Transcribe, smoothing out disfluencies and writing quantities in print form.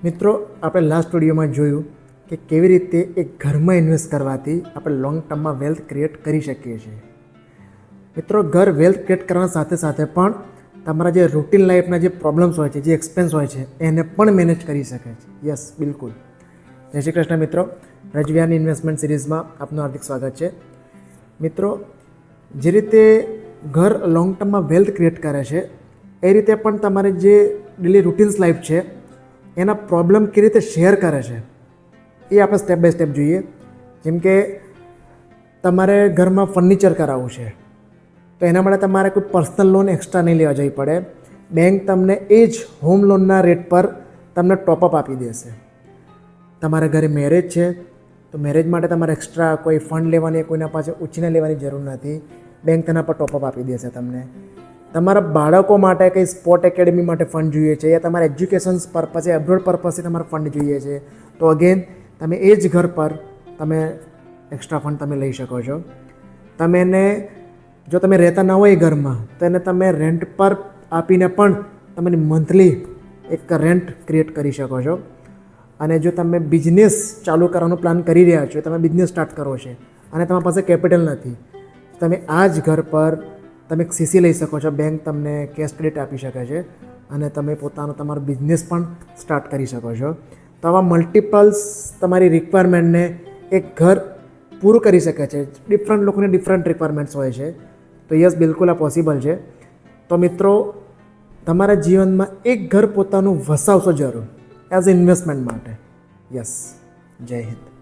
મિત્રો, આપણે લાસ્ટ વિડીયોમાં જોયું કે કેવી રીતે એક ઘરમાં ઇન્વેસ્ટ કરવાથી આપણે લોંગ ટર્મમાં વેલ્થ ક્રિએટ કરી શકીએ છીએ. મિત્રો, ઘર વેલ્થ ક્રિએટ કરવાની સાથે સાથે પણ તમારા જે રૂટીન લાઈફના જે પ્રોબ્લેમ્સ હોય છે, જે એક્સપેન્સ હોય છે, એને પણ મેનેજ કરી શકે છે. યસ, બિલકુલ. જય શ્રી કૃષ્ણ મિત્રો. રજવિયાની ઇન્વેસ્ટમેન્ટ સિરીઝમાં આપનું હાર્દિક સ્વાગત છે. મિત્રો, જે રીતે ઘર લોંગ ટર્મમાં વેલ્થ ક્રિએટ કરે છે, એ રીતે પણ તમારે જે ડેલી રૂટીન્સ લાઈફ છે એના પ્રોબ્લેમ કેવી રીતે શેર કરે છે એ આપણે સ્ટેપ બાય સ્ટેપ જોઈએ. જેમ કે તમારે ઘરમાં ફર્નિચર કરાવવું છે, તો એના માટે તમારે કોઈ પર્સનલ લોન એક્સ્ટ્રા નહીં લેવા જવી પડે. બેંક તમને એ જ હોમ લોનના રેટ પર તમને ટોપઅપ આપી દેશે. તમારા ઘરે મેરેજ છે, તો મેરેજ માટે તમારે એક્સ્ટ્રા કોઈ ફંડ લેવાની, કોઈના પાસે ઉછીને લેવાની જરૂર નથી. બેંક તેના પર ટોપઅપ આપી દેશે તમને. તમારા બાળકો માટે કંઈ સ્પોર્ટ એકેડમી માટે ફંડ જોઈએ છે, યા તમારા એજ્યુકેશન પર્પઝે, એબ્રોડ પર્પઝથી તમારે ફંડ જોઈએ છે, તો અગેન તમે એ જ ઘર પર તમે એક્સ્ટ્રા ફંડ તમે લઈ શકો છો. તમે એને, જો તમે રહેતા ના હોય એ ઘરમાં, તો એને તમે રેન્ટ પર આપીને પણ તમે મંથલી એક રેન્ટ ક્રિએટ કરી શકો છો. અને જો તમે બિઝનેસ ચાલુ કરવાનો પ્લાન કરી રહ્યા છો, તમે બિઝનેસ સ્ટાર્ટ કરો છે અને તમારી પાસે કેપિટલ નથી, તમે આ જ ઘર પર તમે એક સીસી લઈ શકો છો. બેંક તમને કેશ ક્રેડિટ આપી શકે છે અને તમે પોતાનો તમારો બિઝનેસ પણ સ્ટાર્ટ કરી શકો છો. તો આવા મલ્ટિપલ્સ તમારી રિક્વાયરમેન્ટને એક ઘર પૂરું કરી શકે છે. ડિફરન્ટ લોકોને ડિફરન્ટ રિક્વાયરમેન્ટ્સ હોય છે. તો યસ, બિલકુલ આ પોસિબલ છે. તો મિત્રો, તમારા જીવનમાં એક ઘર પોતાનું વસાવશો જરૂર એઝ ઇન્વેસ્ટમેન્ટ માટે. યસ, જય હિન્દ.